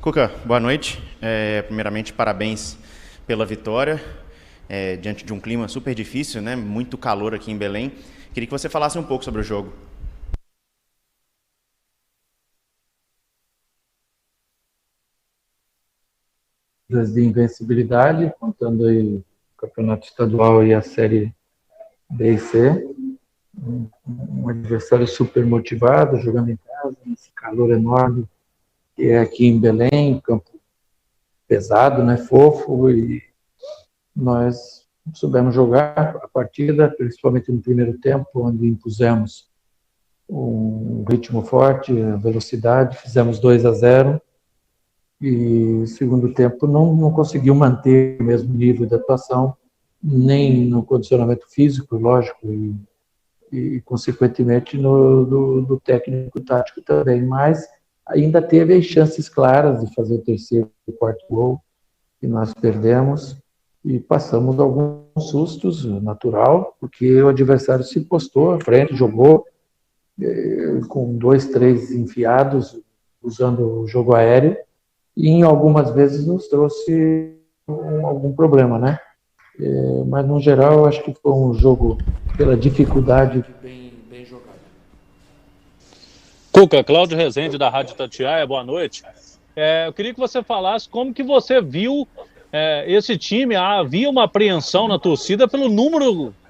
Cuca, boa noite. Primeiramente, parabéns pela vitória, diante de um clima super difícil, né? Muito calor aqui em Belém. Queria que você falasse um pouco sobre o jogo. De invencibilidade, contando aí o campeonato estadual e a série B e C. Um adversário super motivado, jogando em casa, nesse calor enorme que é aqui em Belém, campo pesado, né, fofo, e nós soubemos jogar a partida, principalmente no primeiro tempo, onde impusemos um ritmo forte, velocidade, fizemos 2-0, e segundo tempo não conseguiu manter o mesmo nível de atuação, nem no condicionamento físico, lógico, e consequentemente do técnico tático também, mas ainda teve as chances claras de fazer o terceiro e quarto gol, que nós perdemos, e passamos alguns sustos, natural, porque o adversário se postou à frente, jogou com 2, 3 enfiados, usando o jogo aéreo, e em algumas vezes nos trouxe algum problema, né? Mas no geral eu acho que foi um jogo pela dificuldade bem jogado. Cuca, Cláudio Rezende da Rádio Tatiaia, boa noite. Eu queria que você falasse como que você viu esse time. Havia uma apreensão na torcida pelo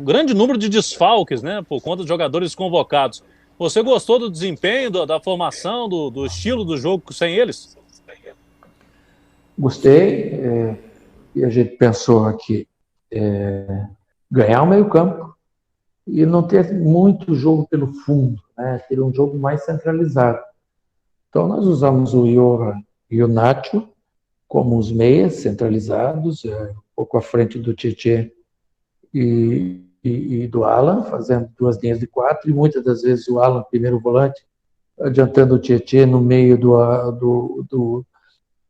grande número de desfalques, né, por conta dos jogadores convocados. Você gostou do desempenho, da formação, do estilo do jogo sem eles? Gostei, e a gente pensou aqui ganhar o meio-campo e não ter muito jogo pelo fundo, né? Ter um jogo mais centralizado. Então nós usamos o Johan e o Nacho como os meias centralizados, um pouco à frente do Tietê e do Alan, fazendo duas linhas de 4, e muitas das vezes o Alan, primeiro volante, adiantando o Tietê no meio do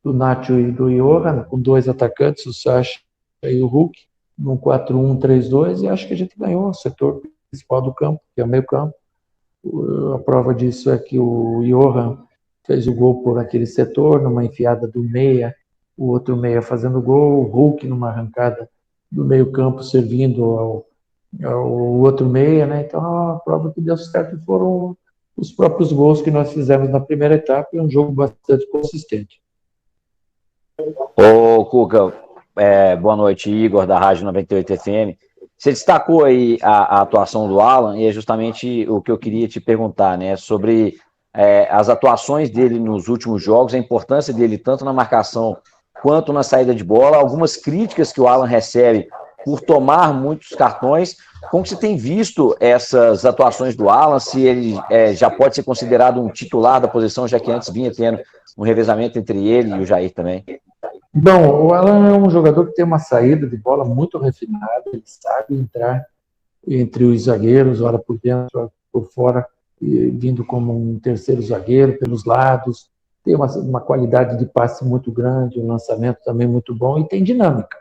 Nacho e do Johan, com dois atacantes, o Sacha e o Hulk, num 4-1-3-2, e acho que a gente ganhou o setor principal do campo, que é o meio campo. A prova disso é que o Johan fez o gol por aquele setor, numa enfiada do meia, o outro meia fazendo gol, o Hulk numa arrancada do meio campo servindo ao outro meia, né? Então a prova que deu certo foram os próprios gols que nós fizemos na primeira etapa, e um jogo bastante consistente. Ô, Cuca, boa noite, Igor, da Rádio 98 FM. Você destacou aí a atuação do Alan, e é justamente o que eu queria te perguntar, né, sobre as atuações dele nos últimos jogos, a importância dele tanto na marcação quanto na saída de bola, algumas críticas que o Alan recebe por tomar muitos cartões. Como você tem visto essas atuações do Alan, se ele já pode ser considerado um titular da posição, já que antes vinha tendo um revezamento entre ele e o Jair também? Bom, o Alan é um jogador que tem uma saída de bola muito refinada, ele sabe entrar entre os zagueiros, ora por dentro, ora por fora, vindo como um terceiro zagueiro, pelos lados, tem uma qualidade de passe muito grande, um lançamento também muito bom, e tem dinâmica.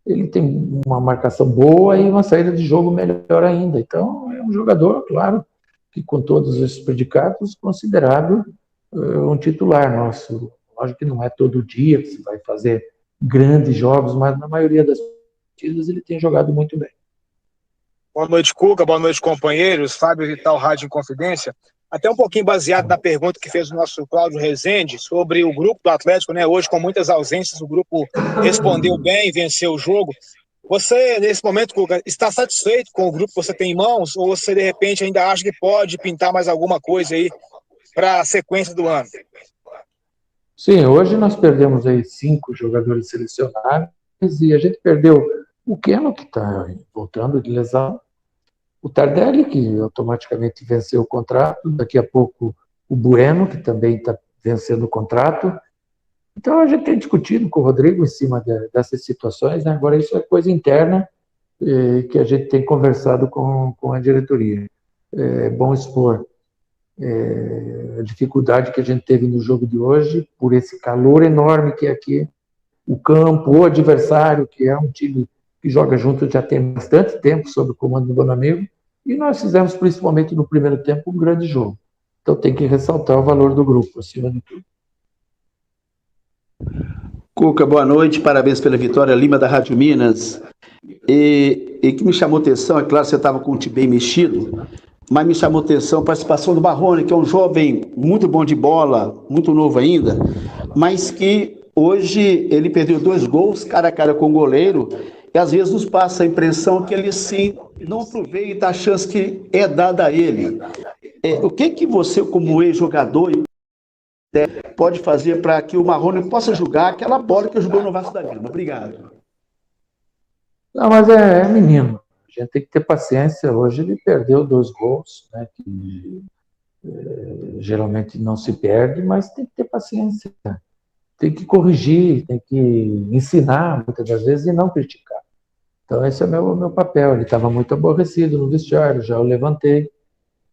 Ele tem uma marcação boa e uma saída de jogo melhor ainda. Então, é um jogador, claro, que com todos esses predicados, considerado um titular nosso. Lógico que não é todo dia que se vai fazer grandes jogos, mas na maioria das partidas ele tem jogado muito bem. Boa noite, Cuca. Boa noite, companheiros. Fábio Vital, Rádio Inconfidência. Até um pouquinho baseado na pergunta que fez o nosso Cláudio Rezende sobre o grupo do Atlético, né? Hoje, com muitas ausências, o grupo respondeu bem, venceu o jogo. Você, nesse momento, Cuca, está satisfeito com o grupo que você tem em mãos? Ou você, de repente, ainda acha que pode pintar mais alguma coisa aí para a sequência do ano? Sim, hoje nós perdemos aí 5 jogadores selecionados e a gente perdeu o Keno, que está voltando de lesão, o Tardelli, que automaticamente venceu o contrato, daqui a pouco o Bueno, que também está vencendo o contrato. Então a gente tem discutido com o Rodrigo em cima dessas situações, né? Agora isso é coisa interna que a gente tem conversado com a diretoria. É bom expor a dificuldade que a gente teve no jogo de hoje, por esse calor enorme que é aqui, o campo, o adversário, que é um time que joga junto já tem bastante tempo sob o comando do Bonamigo, e nós fizemos, principalmente no primeiro tempo, um grande jogo. Então tem que ressaltar o valor do grupo, acima de tudo. Cuca, boa noite, parabéns pela vitória, Lima da Rádio Minas. E que me chamou atenção, é claro, você estava com o time bem mexido, mas me chamou atenção a participação do Marrone, que é um jovem muito bom de bola, muito novo ainda, mas que hoje ele perdeu 2 gols cara a cara com o goleiro, e às vezes nos passa a impressão que ele sim não aproveita a chance que é dada a ele. O que você, como ex-jogador, pode fazer para que o Marrone possa jogar aquela bola que jogou no Vasco da Gama? Obrigado. Não, mas é menino. A gente tem que ter paciência. Hoje ele perdeu 2 gols, né, que geralmente não se perde, mas tem que ter paciência. Tem que corrigir, tem que ensinar, muitas das vezes, e não criticar. Então esse é o meu papel. Ele estava muito aborrecido no vestiário, já o levantei.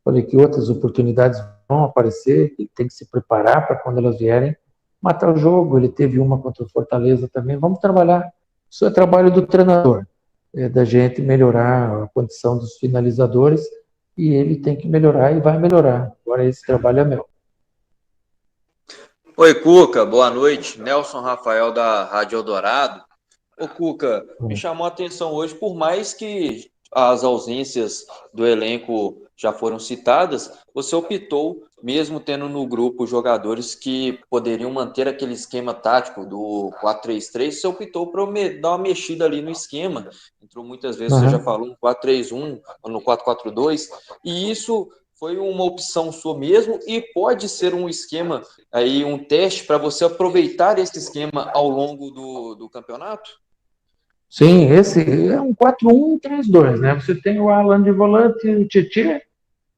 Falei que outras oportunidades vão aparecer, ele tem que se preparar para quando elas vierem, matar o jogo. Ele teve uma contra o Fortaleza também. Vamos trabalhar. Isso é trabalho do treinador, da gente melhorar a condição dos finalizadores, e ele tem que melhorar e vai melhorar. Agora esse trabalho é meu. Oi, Cuca, boa noite. Nelson Rafael da Rádio Eldorado. Ô, Cuca, me chamou a atenção hoje, por mais que as ausências do elenco já foram citadas, você optou, mesmo tendo no grupo jogadores que poderiam manter aquele esquema tático do 4-3-3, você optou por dar uma mexida ali no esquema. Entrou muitas vezes, você já falou, no 4-3-1, no 4-4-2, e isso foi uma opção sua mesmo e pode ser um esquema, aí um teste para você aproveitar esse esquema ao longo do campeonato? Sim, esse é um 4-1-3-2, né? Você tem o Alan de volante, o Tietê,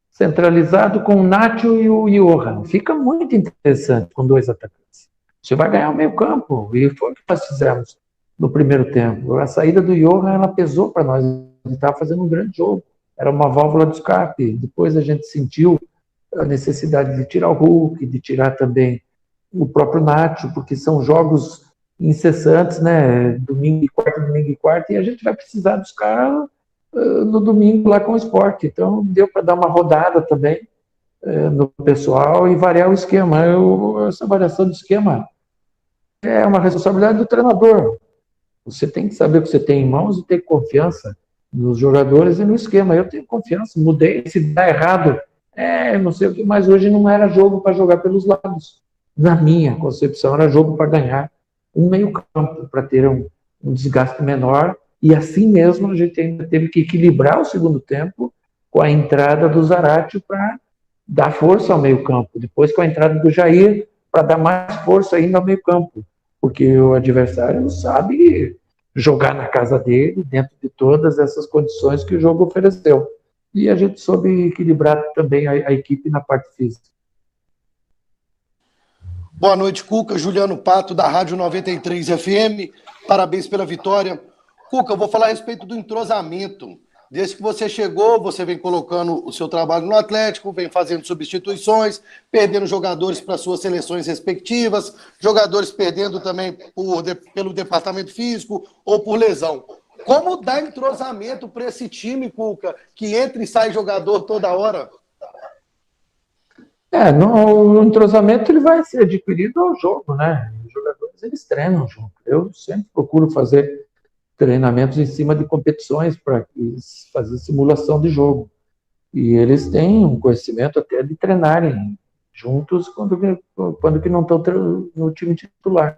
centralizado com o Nacho e o Johan. Fica muito interessante com 2 atacantes. Você vai ganhar o meio campo, e foi o que nós fizemos no primeiro tempo. A saída do Johan, ela pesou para nós. Ele estava fazendo um grande jogo. Era uma válvula de escape. Depois a gente sentiu a necessidade de tirar o Hulk, de tirar também o próprio Nacho, porque são jogos incessantes, né? Domingo e quarta, e a gente vai precisar dos caras no domingo lá com o Sport. Então deu para dar uma rodada também no pessoal e variar o esquema. Essa variação de esquema é uma responsabilidade do treinador. Você tem que saber o que você tem em mãos e ter confiança nos jogadores e no esquema. Eu tenho confiança, mudei, se dá errado, não sei o que, mas hoje não era jogo para jogar pelos lados. Na minha concepção, era jogo para ganhar um meio campo, para ter um desgaste menor, e assim mesmo a gente ainda teve que equilibrar o segundo tempo com a entrada do Zaratio para dar força ao meio campo, depois com a entrada do Jair para dar mais força ainda ao meio campo, porque o adversário sabe jogar na casa dele, dentro de todas essas condições que o jogo ofereceu. E a gente soube equilibrar também a equipe na parte física. Boa noite, Cuca. Juliano Pato, da Rádio 93 FM. Parabéns pela vitória. Cuca, eu vou falar a respeito do entrosamento. Desde que você chegou, você vem colocando o seu trabalho no Atlético, vem fazendo substituições, perdendo jogadores para suas seleções respectivas, jogadores perdendo também pelo departamento físico ou por lesão. Como dar entrosamento para esse time, Cuca, que entra e sai jogador toda hora? O entrosamento ele vai ser adquirido ao jogo, né? Os jogadores eles treinam junto. Eu sempre procuro fazer treinamentos em cima de competições para fazer simulação de jogo. E eles têm um conhecimento até de treinarem juntos quando que não estão no time titular.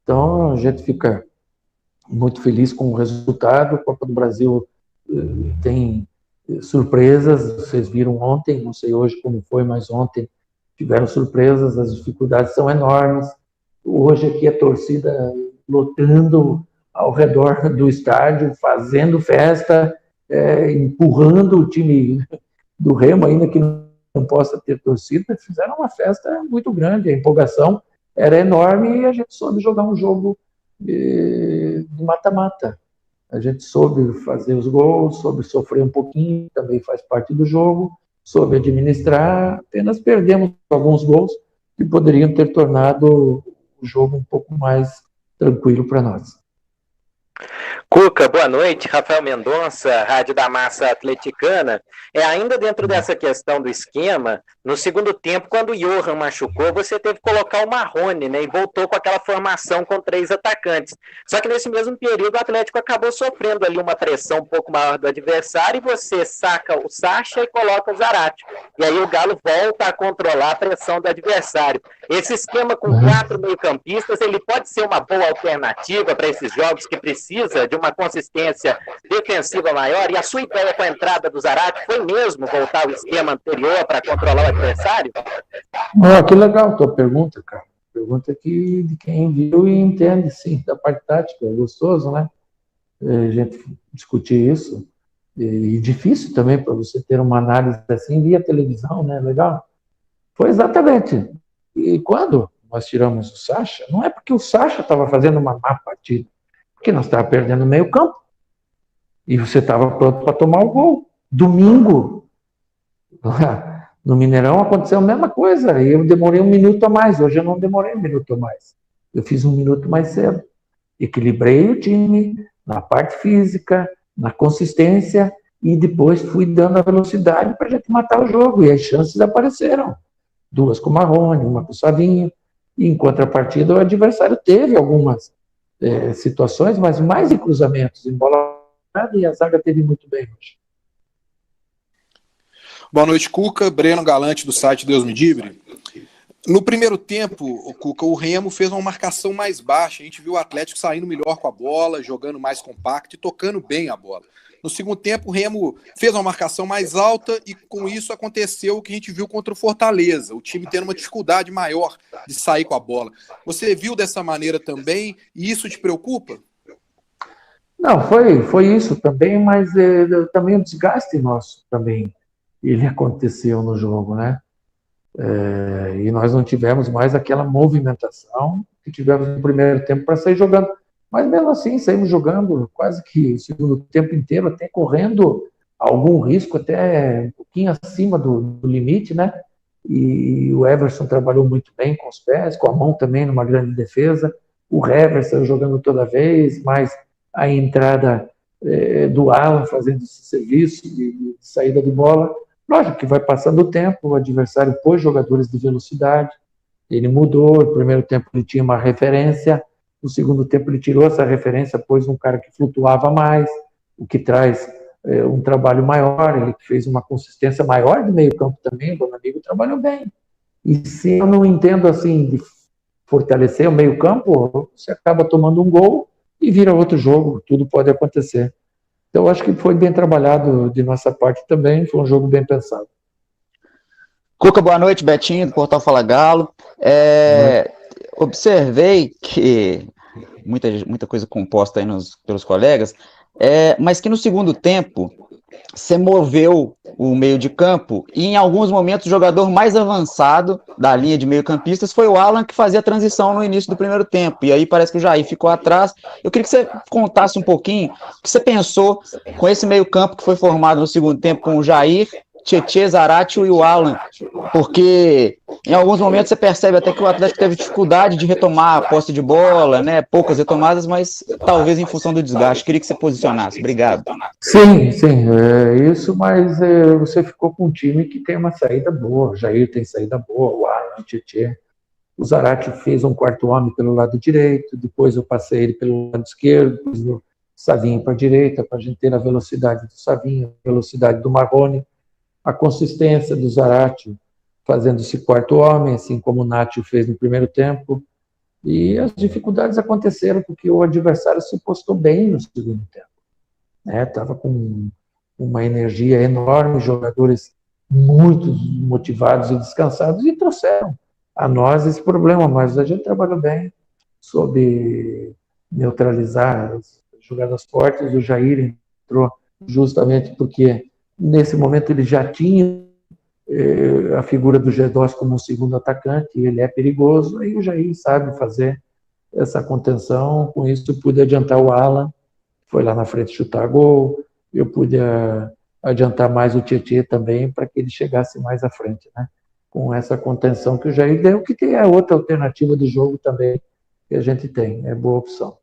Então a gente fica muito feliz com o resultado. A Copa do Brasil tem surpresas, vocês viram ontem, não sei hoje como foi, mas ontem tiveram surpresas, as dificuldades são enormes. Hoje aqui a torcida lotando ao redor do estádio, fazendo festa, empurrando o time do Remo, ainda que não possa ter torcida, fizeram uma festa muito grande, a empolgação era enorme e a gente soube jogar um jogo de mata-mata. A gente soube fazer os gols, soube sofrer um pouquinho, também faz parte do jogo, soube administrar, apenas perdemos alguns gols que poderiam ter tornado o jogo um pouco mais tranquilo para nós. Cuca, boa noite. Rafael Mendonça, Rádio da Massa Atleticana. Ainda dentro dessa questão do esquema, No segundo tempo, quando o Johan machucou, você teve que colocar o Marrone, né? E voltou com aquela formação com 3 atacantes. Só que nesse mesmo período, o Atlético acabou sofrendo ali uma pressão um pouco maior do adversário e você saca o Sacha e coloca o Zarate. E aí o Galo volta a controlar a pressão do adversário. Esse esquema com 4 meio-campistas, ele pode ser uma boa alternativa para esses jogos que precisa de uma consistência defensiva maior. E a sua ideia com a entrada do Zarate foi mesmo voltar ao esquema anterior para controlar o adversário? Que legal tua pergunta, cara. Pergunta que de quem viu e entende, sim, da parte tática. É gostoso, né? A gente discutir isso. E difícil também para você ter uma análise assim via televisão, né? Legal. Foi exatamente. E quando nós tiramos o Sacha, não é porque o Sacha estava fazendo uma má partida, porque nós estávamos perdendo meio campo. E você estava pronto para tomar o gol. Domingo, no Mineirão, aconteceu a mesma coisa. Eu demorei 1 minuto a mais. Hoje eu não demorei 1 minuto a mais. Eu fiz 1 minuto mais cedo. Equilibrei o time na parte física, na consistência, e depois fui dando a velocidade para a gente matar o jogo. E as chances apareceram. 2 com o Marrone, 1 com o Savinho. E em contrapartida, o adversário teve algumas situações, mas mais em cruzamentos, em bola, e a zaga teve muito bem hoje. Boa noite, Cuca. Breno Galante, do site Deus Me Livre. No primeiro tempo, o Cuca, o Remo fez uma marcação mais baixa. A gente viu o Atlético saindo melhor com a bola, jogando mais compacto e tocando bem a bola. No segundo tempo, o Remo fez uma marcação mais alta e com isso aconteceu o que a gente viu contra o Fortaleza, o time tendo uma dificuldade maior de sair com a bola. Você viu dessa maneira também e isso te preocupa? Não, foi isso também, mas também o desgaste nosso também, ele aconteceu no jogo, né? E nós não tivemos mais aquela movimentação que tivemos no primeiro tempo para sair jogando. Mas mesmo assim, saímos jogando quase que o segundo tempo inteiro, até correndo algum risco, até um pouquinho acima do limite, né? E o Everson trabalhou muito bem com os pés, com a mão também numa grande defesa. O Everson jogando toda vez, mas a entrada do Alan fazendo esse serviço de saída de bola. Lógico que vai passando o tempo, o adversário pôs jogadores de velocidade, ele mudou, no primeiro tempo ele tinha uma referência, no segundo tempo ele tirou essa referência, pôs um cara que flutuava mais, o que traz um trabalho maior, ele fez uma consistência maior de meio campo também, o Bonamigo trabalhou bem. E se eu não entendo assim, de fortalecer o meio campo, você acaba tomando um gol e vira outro jogo, tudo pode acontecer. Então, eu acho que foi bem trabalhado de nossa parte também, foi um jogo bem pensado. Cuca, boa noite, Betinho, do Portal Fala Galo. Observei que muita coisa composta aí pelos colegas, mas que no segundo tempo você moveu o meio de campo e em alguns momentos o jogador mais avançado da linha de meio-campistas foi o Alan, que fazia a transição no início do primeiro tempo, e aí parece que o Jair ficou atrás. Eu queria que você contasse um pouquinho o que você pensou com esse meio campo que foi formado no segundo tempo com o Jair, Tietê, Zarate e o Alan, porque em alguns momentos você percebe até que o Atlético teve dificuldade de retomar a posse de bola, né? Poucas retomadas, mas talvez em função do desgaste. Queria que você posicionasse. Obrigado. Sim, é isso, mas você ficou com um time que tem uma saída boa. O Jair tem saída boa, o Alan, o Tietê. O Zarate fez um quarto homem pelo lado direito, depois eu passei ele pelo lado esquerdo, depois o Savinho para a direita, para a gente ter a velocidade do Savinho, a velocidade do Marrone, a consistência do Zarate fazendo esse quarto homem, assim como o Nacho fez no primeiro tempo. E as dificuldades aconteceram porque o adversário se postou bem no segundo tempo. Estava com uma energia enorme, jogadores muito motivados e descansados, e trouxeram a nós esse problema, mas a gente trabalhou bem, soube neutralizar as jogadas fortes. O Jair entrou justamente porque nesse momento ele já tinha a figura do G2 como um segundo atacante, ele é perigoso, e o Jair sabe fazer essa contenção. Com isso eu pude adiantar o Alan, foi lá na frente chutar gol, eu pude adiantar mais o Tietê também, para que ele chegasse mais à frente, né? Com essa contenção que o Jair deu, que tem a outra alternativa do jogo também, que a gente tem, é boa opção.